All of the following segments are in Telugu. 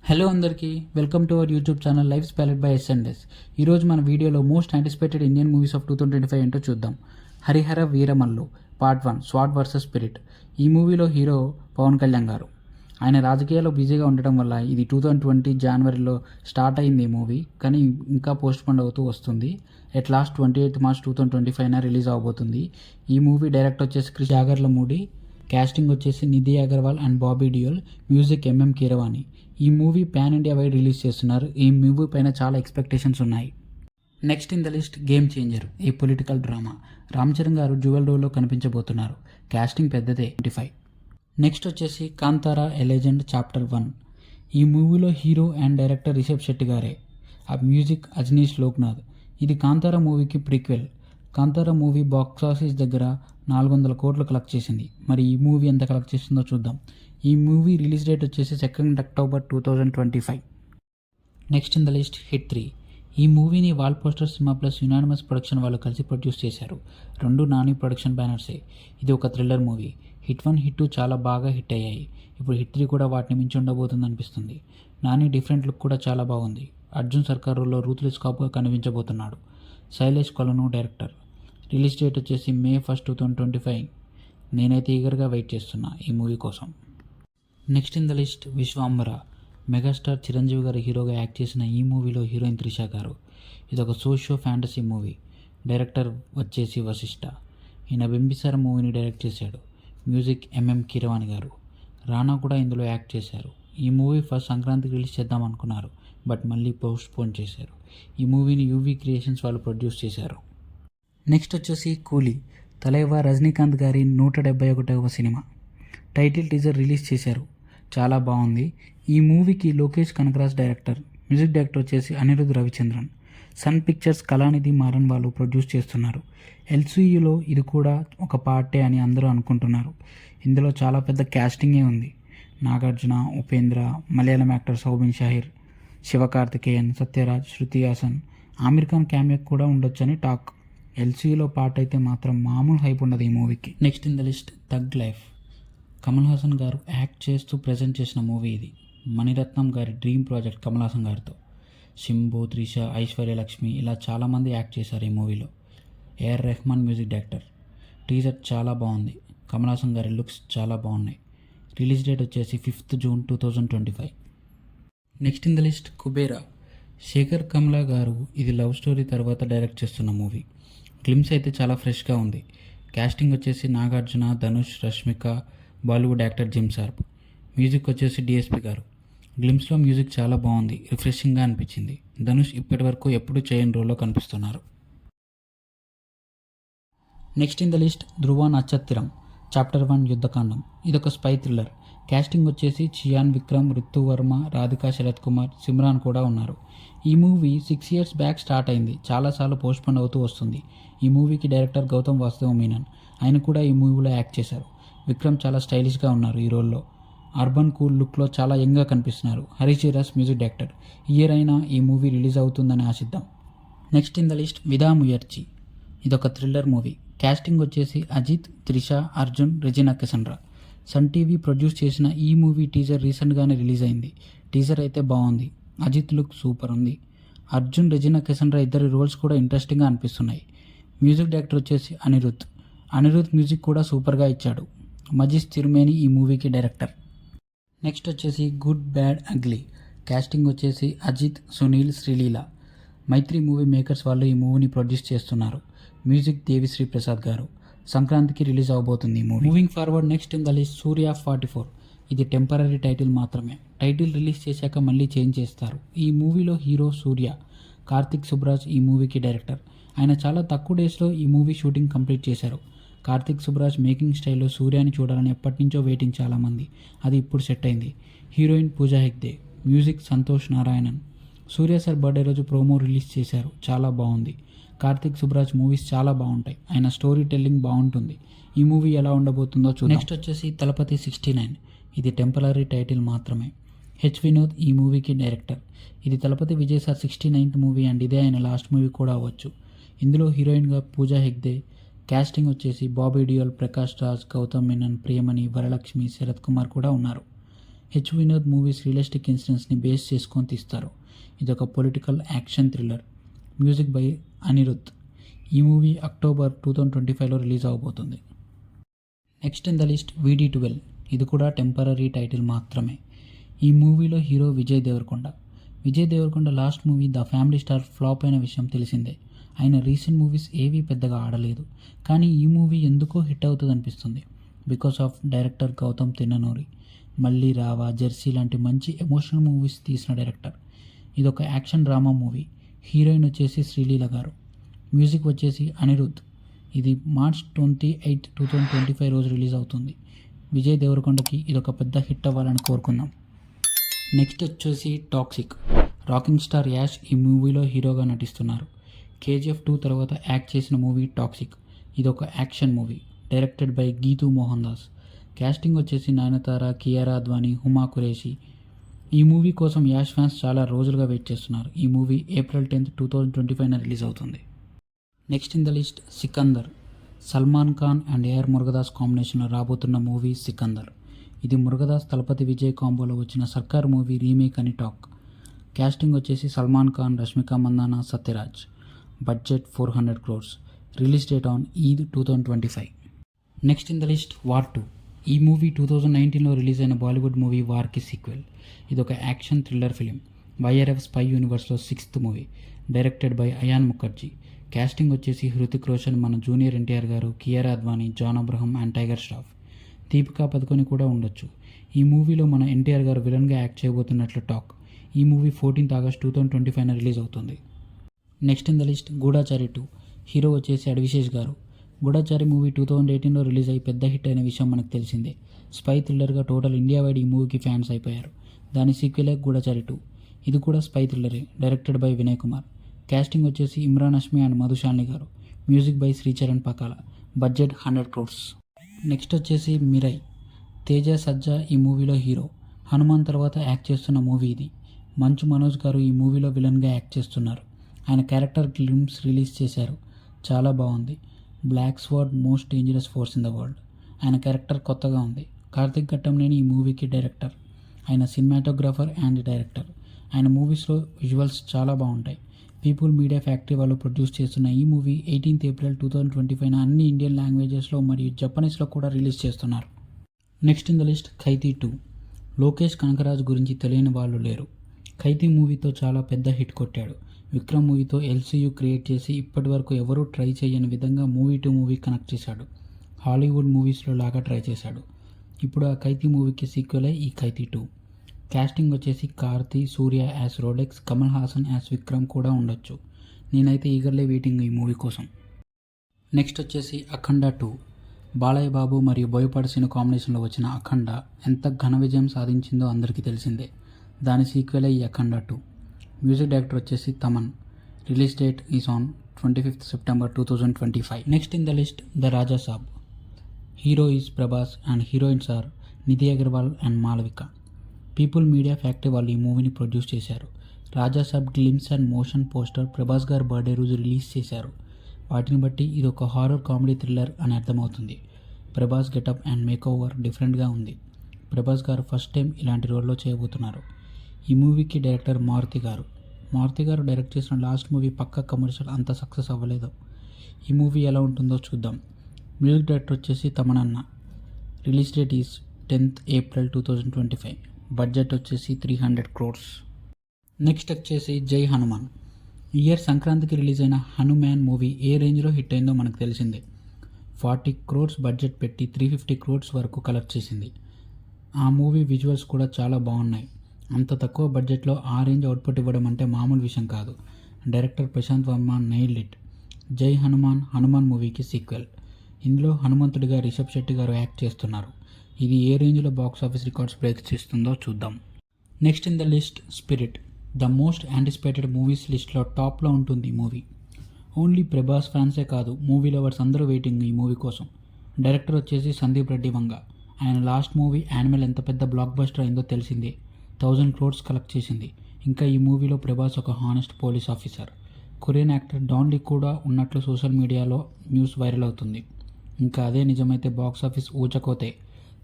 హలో అందరికీ welcome to our YouTube channel life spelled by S and S. ఈరోజు మన వీడియోలో most anticipated Indian movies of 2025 ఏంటో చూద్దాం. Harihara Veeramallu part 1 sword versus spirit. ఈ మూవీలో హీరో పవన్ కళ్యాణ్ గారు. ఆయన రాజకీయాల్లో బిజీగా ఉండటం వల్ల ఇది 2020 జనవరిలో స్టార్ట్ అయింది ఈ మూవీ, కానీ ఇంకా పోస్ట్ పోన్ అవుతూ వస్తుంది. ఎట్ లాస్ట్ 28 మార్చ్ 2025 రిలీజ్ అవబోతుంది. ఈ మూవీ డైరెక్ట్ వచ్చేసి క్రిష్ జాగర్లమూడి, క్యాస్టింగ్ వచ్చేసి Nidhi Agarwal and Bobby Deol, music MM Keeravani. ఈ movie pan India wide release చేస్తున్నారు. ఈ మూవీ పైన చాలా ఎక్స్పెక్టేషన్స్ ఉన్నాయి. Next in the list game changer, ఈ political drama. Ram Charan garu dual రోల్లో కనిపించబోతున్నారు. క్యాస్టింగ్ పెద్దదే 25. నెక్స్ట్ వచ్చేసి కాంతారా ఎ లెజెండ్ చాప్టర్ 1. ఈ మూవీలో hero and director Rishab Shetty గారే. ఆ మ్యూజిక్ అజనీష్ లోక్నాథ్. ఇది కాంతారా మూవీకి prequel. Kantara movie box office దగ్గర 400 కోట్లు కలెక్ట్ చేసింది. మరి ఈ మూవీ ఎంత కలెక్ట్ చేసిందో చూద్దాం. ఈ మూవీ రిలీజ్ డేట్ వచ్చేసి 2 October 2025. Next in the list hit 3. ఈ మూవీని wall poster cinema plus unanimous production వాళ్ళు కలిసి ప్రొడ్యూస్ చేశారు. రెండు నాని ప్రొడక్షన్ బ్యానర్సే. ఇది ఒక థ్రిల్లర్ మూవీ. హిట్ 1 హిట్ 2 చాలా బాగా హిట్ అయ్యాయి. ఇప్పుడు హిట్ 3 కూడా వాటిని మించి ఉండబోతుంది అనిపిస్తుంది. నాని డిఫరెంట్ లుక్ కూడా చాలా బాగుంది. అర్జున్ సర్కారులో రూత్లెస్ కాప్గా కనిపించబోతున్నాడు. శైలేష్ కొలను డైరెక్టర్. రిలీజ్ డేట్ వచ్చేసి మే 1, 2025. నేనైతే ఈగర్గా వెయిట్ చేస్తున్నా ఈ మూవీ కోసం. Next in the list Vishwambhara. Megastar Chiranjeevi గారు హీరోగా యాక్ట్ చేసిన ఈ మూవీలో హీరోయిన్ త్రిష గారు. ఇది ఒక సోషియో ఫ్యాంటసీ మూవీ. డైరెక్టర్ వచ్చేసి వశిష్ఠ. ఈయన బింబిసార మూవీని డైరెక్ట్ చేశాడు. మ్యూజిక్ ఎంఎం కీరవాణి గారు. రానా కూడా ఇందులో యాక్ట్ చేశారు. ఈ మూవీ ఫస్ట్ సంక్రాంతికి రిలీజ్ చేద్దాం అనుకున్నారు, బట్ మళ్ళీ పోస్ట్ పోన్ చేశారు. ఈ మూవీని యూవీ క్రియేషన్స్ వాళ్ళు ప్రొడ్యూస్ చేశారు. నెక్స్ట్ వచ్చేసి కూలీ. తలైవా రజనీకాంత్ గారి 171వ సినిమా. టైటిల్ టీజర్ రిలీజ్ చేశారు. చాలా బాగుంది. ఈ మూవీకి Lokesh Kanagaraj director. Music director వచ్చేసి అనిరుద్ రవిచంద్రన్. సన్ పిక్చర్స్ కళానిధి మారన్ వాళ్ళు ప్రొడ్యూస్ చేస్తున్నారు. ఎల్సీయూలో ఇది కూడా ఒక పార్టే అని అందరూ అనుకుంటున్నారు. ఇందులో చాలా పెద్ద క్యాస్టింగే ఉంది. నాగార్జున, ఉపేంద్ర, మలయాళం యాక్టర్ సౌబిన్ షాహిర్, శివకార్తికేయన్, సత్యరాజ్, శృతి హాసన్, ఆమిర్ ఖాన్ క్యామియో కూడా ఉండొచ్చని టాక్. ఎల్సీయూలో పార్ట్ అయితే మాత్రం మామూలు హైప్ ఉండదు ఈ మూవీకి. Next in the list tug life. Kamal Haasan గారు యాక్ట్ చేస్తూ ప్రజెంట్ చేసిన మూవీ ఇది. మణిరత్నం గారి డ్రీమ్ ప్రాజెక్ట్ కమల్ హాసన్ గారితో. శంభు, త్రిష, ఐశ్వర్యలక్ష్మి ఇలా చాలామంది యాక్ట్ చేశారు ఈ మూవీలో. AR Rahman music director. Teaser చాలా బాగుంది. కమల్ హాసన్ గారి లుక్స్ చాలా బాగున్నాయి. రిలీజ్ డేట్ వచ్చేసి 5 June 2025. Next in the list Kubera. Sekhar Kammula garu ఇది లవ్ స్టోరీ తర్వాత డైరెక్ట్ చేస్తున్న మూవీ. గ్లిమ్స్ అయితే చాలా ఫ్రెష్గా ఉంది. క్యాస్టింగ్ వచ్చేసి నాగార్జున, ధనుష్, రష్మిక, బాలీవుడ్ యాక్టర్ జిమ్ షార్ప్. మ్యూజిక్ వచ్చేసి డిఎస్పి గారు. గ్లిమ్స్లో మ్యూజిక్ చాలా బాగుంది, రిఫ్రెషింగ్గా అనిపించింది. ధనుష్ ఇప్పటి వరకు ఎప్పుడు చేయని రోల్లో కనిపిస్తున్నారు. Next in the list Dhruva Natchathiram chapter 1 Yuddhakaandam. ఇదొక స్పై థ్రిల్లర్. క్యాస్టింగ్ వచ్చేసి చియాన్ విక్రమ్, రితు వర్మ, రాధికా శరత్ కుమార్, సిమ్రాన్ కూడా ఉన్నారు. ఈ మూవీ 6 years బ్యాక్ స్టార్ట్ అయింది. చాలాసార్లు పోస్ట్పోన్ అవుతూ వస్తుంది. ఈ మూవీకి డైరెక్టర్ గౌతమ్ వాసుదేవ్ మీనన్. ఆయన కూడా ఈ మూవీలో యాక్ట్ చేశారు. విక్రమ్ చాలా స్టైలిష్గా ఉన్నారు ఈ రోల్లో. అర్బన్ కూల్ లుక్లో చాలా యంగ్గా కనిపిస్తున్నారు. హరిచీరాస్ మ్యూజిక్ డైరెక్టర్. ఇయర్ అయినా ఈ మూవీ రిలీజ్ అవుతుందని ఆశిద్దాం. Next in the list Vidaa Muyarchi. ఇదొక థ్రిల్లర్ మూవీ. క్యాస్టింగ్ వచ్చేసి అజిత్, త్రిష, అర్జున్, రెజినా కెసండ్రా. సన్ టీవీ ప్రొడ్యూస్ చేసిన ఈ మూవీ టీజర్ రీసెంట్గానే రిలీజ్ అయింది. టీజర్ అయితే బాగుంది. అజిత్ లుక్ సూపర్ ఉంది. అర్జున్, రెజినా కెసండ్రా ఇద్దరి రోల్స్ కూడా ఇంట్రెస్టింగ్గా అనిపిస్తున్నాయి. మ్యూజిక్ డైరెక్టర్ వచ్చేసి అనిరుద్ మ్యూజిక్ కూడా సూపర్గా ఇచ్చాడు. మజిస్ తిరుమేని ఈ మూవీకి డైరెక్టర్. నెక్స్ట్ వచ్చేసి గుడ్ బ్యాడ్ అగ్లీ. క్యాస్టింగ్ వచ్చేసి అజిత్, సునీల్, శ్రీలీల. మైత్రి మూవీ మేకర్స్ వాళ్ళు ఈ మూవీని ప్రొడ్యూస్ చేస్తున్నారు. మ్యూజిక్ దేవిశ్రీ ప్రసాద్ గారు. సంక్రాంతికి రిలీజ్ అవబోతుంది ఈ movie. Moving forward next in the list Suriya 44. ఇది టెంపరీ టైటిల్ మాత్రమే. టైటిల్ రిలీజ్ చేశాక మళ్ళీ చేంజ్ చేస్తారు. ఈ మూవీలో హీరో సూర్య. కార్తిక్ సుబ్రాజ్ ఈ మూవీకి డైరెక్టర్. ఆయన చాలా తక్కువ డేస్లో ఈ మూవీ షూటింగ్ కంప్లీట్ చేశారు. కార్తిక్ సుబ్రాజ్ మేకింగ్ స్టైల్లో సూర్యాని చూడాలని ఎప్పటి నుంచో వెయిటింగ్ చాలామంది. అది ఇప్పుడు సెట్ అయింది. హీరోయిన్ పూజా హెగ్డే. మ్యూజిక్ సంతోష్ నారాయణన్. సూర్య సార్ బర్త్డే రోజు ప్రోమో రిలీజ్ చేశారు. చాలా బాగుంది. కార్తిక్ సుబ్రాజ్ మూవీస్ చాలా బాగుంటాయి. ఆయన స్టోరీ టెల్లింగ్ బాగుంటుంది. ఈ మూవీ ఎలా ఉండబోతుందో చూద్దాం. నెక్స్ట్ వచ్చేసి తలపతి 69. ఇది టెంపరీ టైటిల్ మాత్రమే. హెచ్ వినోద్ ఈ మూవీకి డైరెక్టర్. ఇది Thalapathy Vijay sir 69th movie and ఇదే ఆయన లాస్ట్ మూవీ కూడా అవ్వచ్చు. ఇందులో హీరోయిన్గా పూజా హెగ్డే. క్యాస్టింగ్ వచ్చేసి బాబీ డియోల్, ప్రకాష్ రాజ్, గౌతమ్ మీనన్, ప్రియమణి, వరలక్ష్మి, శరత్ కుమార్ కూడా ఉన్నారు. హెచ్ వినోద్ మూవీస్ రియలిస్టిక్ ఇన్సిడెంట్స్ని బేస్ చేసుకొని తీస్తారు. ఇదొక political action thriller. Music by Anirudh. ఈ మూవీ అక్టోబర్ 2025లో రిలీజ్ అవబోతుంది. Next in the list VD12. ఇది కూడా టెంపరరీ టైటిల్ మాత్రమే. ఈ మూవీలో hero Vijay Deverakonda. Vijay Deverakonda last movie the family star flop అయిన విషయం తెలిసిందే. ఆయన రీసెంట్ మూవీస్ ఏవీ పెద్దగా ఆడలేదు. కానీ ఈ మూవీ ఎందుకో హిట్ అవుతుంది అనిపిస్తుంది. Because of director Gowtham Tinnanuri. Malli Raava, Jersey లాంటి మంచి ఎమోషనల్ మూవీస్ తీసిన డైరెక్టర్. ఇదొక యాక్షన్ డ్రామా మూవీ. హీరోయిన్ వచ్చేసి శ్రీలీల గారు. మ్యూజిక్ వచ్చేసి అనిరుద్. ఇది మార్చ్ 28, 2025 రోజు రిలీజ్ అవుతుంది. విజయ్ దేవరకొండకి ఇదొక పెద్ద హిట్ అవ్వాలని కోరుకుందాం. నెక్స్ట్ వచ్చేసి టాక్సిక్. రాకింగ్ స్టార్ యాష్ ఈ మూవీలో హీరోగా నటిస్తున్నారు. KGF 2 తర్వాత యాక్ట్ చేసిన మూవీ టాక్సిక్. ఇదొక action movie directed by Geethu Mohan Das. Casting వచ్చేసి నయనతార, కియారా అద్వానీ, హుమా ఖురేషి. ఈ మూవీ కోసం యాష్ ఫ్యాన్స్ చాలా రోజులుగా వెయిట్ చేస్తున్నారు. ఈ మూవీ ఏప్రిల్ 10, 2025 రిలీజ్ అవుతుంది. Next in the list Sikandar. Salman Khan and AR Murugadoss కాంబినేషన్లో రాబోతున్న మూవీ సికందర్. ఇది మురుగదాస్ తలపతి విజయ్ కాంబోలో వచ్చిన సర్కార్ మూవీ రీమేక్ అని టాక్. క్యాస్టింగ్ వచ్చేసి Salman Khan, Rashmika Mandanna, Sathyaraj. Budget 400 crores. Release date on Eid 2025. Next in the list war 2. ఈ మూవీ 2019లో రిలీజ్ అయిన బాలీవుడ్ మూవీ వార్కి సీక్వెల్. ఇదొక action thriller film. YRF spy యూనివర్స్లో 6th movie. Directed by Ayan Mukerji. Casting వచ్చేసి హృతిక్ రోషన్, మన junior NTR garu, Kiara Advani, John Abraham and Tiger Shroff. Deepika Padukone కూడా ఉండొచ్చు. ఈ మూవీలో మన NTR గారు విలన్గా యాక్ట్ చేయబోతున్నట్లు టాక్. ఈ మూవీ 14th August 2025 రిలీజ్ అవుతుంది. Next in the list Goodachari 2. Hero వచ్చేసి అడ్విశేష్ గారు. గూఢాచారి మూవీ 2018లో రిలీజ్ అయ్యి పెద్ద హిట్ అయిన విషయం మనకు తెలిసిందే. స్పై థ్రిల్లర్గా టోటల్ ఇండియా వైడ్ ఈ మూవీకి ఫ్యాన్స్ అయిపోయారు. దాని సీక్వెలే గూఢాచారి 2. ఇది కూడా స్పై థ్రిల్లరే. Directed by Vinay Kumar. Casting వచ్చేసి Emraan Hashmi and Madhushalini garu. Music by Sricharan Pakala. Budget 100 crores. Next వచ్చేసి మిరై. తేజ సజ్జా ఈ మూవీలో హీరో. హనుమాన్ తర్వాత యాక్ట్ చేస్తున్న మూవీ ఇది. మంచు మనోజ్ గారు ఈ మూవీలో విలన్గా యాక్ట్ చేస్తున్నారు. ఆయన క్యారెక్టర్ గ్లిమ్స్ రిలీజ్ చేశారు. చాలా బాగుంది. Black sword most dangerous force in the world. ఆయన క్యారెక్టర్ కొత్తగా ఉంది. కార్తిక్ ఘట్టంనేని ఈ మూవీకి డైరెక్టర్. ఆయన సినిమాటోగ్రాఫర్ అండ్ డైరెక్టర్. ఆయన మూవీస్లో విజువల్స్ చాలా బాగుంటాయి. పీపుల్ మీడియా ఫ్యాక్టరీ వాళ్ళు ప్రొడ్యూస్ చేస్తున్న ఈ మూవీ 18th April 2025 అన్ని ఇండియన్ లాంగ్వేజెస్లో మరియు జపనీస్లో కూడా రిలీజ్ చేస్తున్నారు. నెక్స్ట్ ఇన్ ద లిస్ట్ ఖైదీ 2. లోకేష్ కనకరాజ్ గురించి తెలియని వాళ్ళు లేరు. ఖైదీ మూవీతో చాలా పెద్ద హిట్ కొట్టాడు. విక్రమ్ మూవీతో LCU క్రియేట్ చేసి ఇప్పటి వరకు ఎవరూ ట్రై చేయని విధంగా మూవీ టు మూవీ కనెక్ట్ చేశాడు. హాలీవుడ్ మూవీస్లో లాగా ట్రై చేశాడు. ఇప్పుడు ఆ ఖైదీ మూవీకి సీక్వెలే ఈ ఖైదీ 2. క్యాస్టింగ్ వచ్చేసి Karthi, Suriya as Rolex, Kamal Haasan as Vikram కూడా ఉండొచ్చు. నేనైతే ఈగర్లీ వెయిటింగ్ ఈ మూవీ కోసం. నెక్స్ట్ వచ్చేసి అఖండ 2. బాలయ్య బాబు మరియు బోయపాటి శ్రీను కాంబినేషన్లో వచ్చిన అఖండ ఎంత ఘన విజయం సాధించిందో అందరికీ తెలిసిందే. దాని సీక్వెలే ఈ అఖండ 2. మ్యూజిక్ డైరెక్టర్ వచ్చేసి Thaman. Release date is on 25th September 2025. Next in the list the Raja Saab. Hero is Prabhas and heroines are Nidhi Agarwal and Malavika. People Media Factory వాళ్ళు ఈ మూవీని ప్రొడ్యూస్ చేశారు. Raja Saab glimpse and motion poster Prabhas garu birthday రోజు రిలీజ్ చేశారు. వాటిని బట్టి ఇది ఒక హారర్ కామెడీ థ్రిల్లర్ అని అర్థమవుతుంది. ప్రభాస్ గెటప్ అండ్ మేకోవర్ డిఫరెంట్గా ఉంది. ప్రభాస్ గారు ఫస్ట్ టైం ఇలాంటి రోల్లో చేయబోతున్నారు. ఈ మూవీకి డైరెక్టర్ మారుతి గారు. మారుతి గారు డైరెక్ట్ చేసిన లాస్ట్ మూవీ పక్కా కమర్షియల్ అంత సక్సెస్ అవ్వలేదు. ఈ మూవీ ఎలా ఉంటుందో చూద్దాం. మ్యూజిక్ డైరెక్టర్ వచ్చేసి తమనన్న. Release date is 10th April 2025. Budget వచ్చేసి 300 crores. నెక్స్ట్ వచ్చేసి జై హనుమాన్. ఇయర్ సంక్రాంతికి రిలీజ్ అయిన హనుమాన్ మూవీ ఏ రేంజ్లో హిట్ అయిందో మనకు తెలిసిందే. 40 crores బడ్జెట్ పెట్టి 350 crores వరకు కలెక్ట్ చేసింది. ఆ మూవీ విజువల్స్ కూడా చాలా బాగున్నాయి. అంత తక్కువ బడ్జెట్లో ఆ రేంజ్ అవుట్పుట్ ఇవ్వడం అంటే మామూలు విషయం కాదు. Director Prasanth Varma nailed it. Jai Hanuman మూవీకి సీక్వెల్. ఇందులో హనుమంతుడిగా రిషబ్ శెట్టి గారు యాక్ట్ చేస్తున్నారు. ఇది ఏ రేంజ్లో బాక్స్ ఆఫీస్ రికార్డ్స్ బ్రేక్ చేస్తుందో చూద్దాం. Next in the list spirit. The most anticipated movies లిస్ట్లో టాప్లో ఉంటుంది ఈ మూవీ. ఓన్లీ ప్రభాస్ ఫ్యాన్సే కాదు, మూవీ లవర్స్ అందరూ వెయిటింగ్ ఈ మూవీ కోసం. డైరెక్టర్ వచ్చేసి సందీప్ రెడ్డి వంగ. ఆయన లాస్ట్ మూవీ యానిమల్ ఎంత పెద్ద బ్లాక్ బస్టర్ అయిందో తెలిసిందే. 1000 crores కలెక్ట్ చేసింది. ఇంకా ఈ మూవీలో ప్రభాస్ ఒక honest police officer. Korean actor Don Lee కూడా ఉన్నట్లు సోషల్ మీడియాలో న్యూస్ వైరల్ అవుతుంది. ఇంకా అదే నిజమైతే బాక్స్ ఆఫీస్ ఊచకోతే.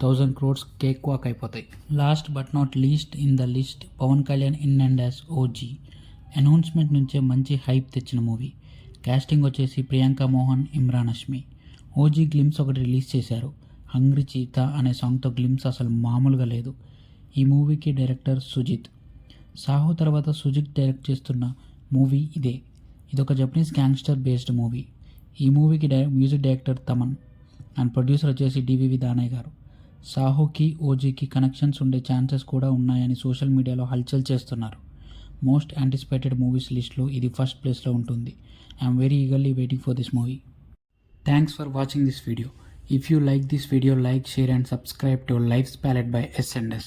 1000 crores కేక్ వాక్ అయిపోతాయి. Last but not least in the list Pawan Kalyan in and as OG. Announcement నుంచే మంచి హైప్ తెచ్చిన మూవీ. కాస్టింగ్ వచ్చేసి ప్రియాంక మోహన్, ఇమ్రాన్ హష్మి. ఓజీ గ్లిమ్స్ ఒకటి రిలీజ్ చేశారు. హంగ్రీ చీతా అనే సాంగ్తో గ్లిమ్స్ అసలు మామూలుగా లేదు. ఈ మూవీకి డైరెక్టర్ సుజిత్. సాహో తర్వాత సుజిత్ డైరెక్ట్ చేస్తున్న మూవీ ఇదే. ఇదొక జపనీస్ గ్యాంగ్స్టర్ బేస్డ్ మూవీ. ఈ మూవీకి music director Thaman and producer వచ్చేసి డివివి దానయ్య గారు. సాహోకి ఓజీకి కనెక్షన్స్ ఉండే ఛాన్సెస్ కూడా ఉన్నాయని సోషల్ మీడియాలో హల్చల్ చేస్తున్నారు. మోస్ట్ యాంటిసిపేటెడ్ మూవీస్ లిస్ట్లో ఇది ఫస్ట్ ప్లేస్లో ఉంటుంది. I'm very eagerly waiting for this movie. Thanks for watching this video. If you like this video, like, share and subscribe to Life's Palette by S&S.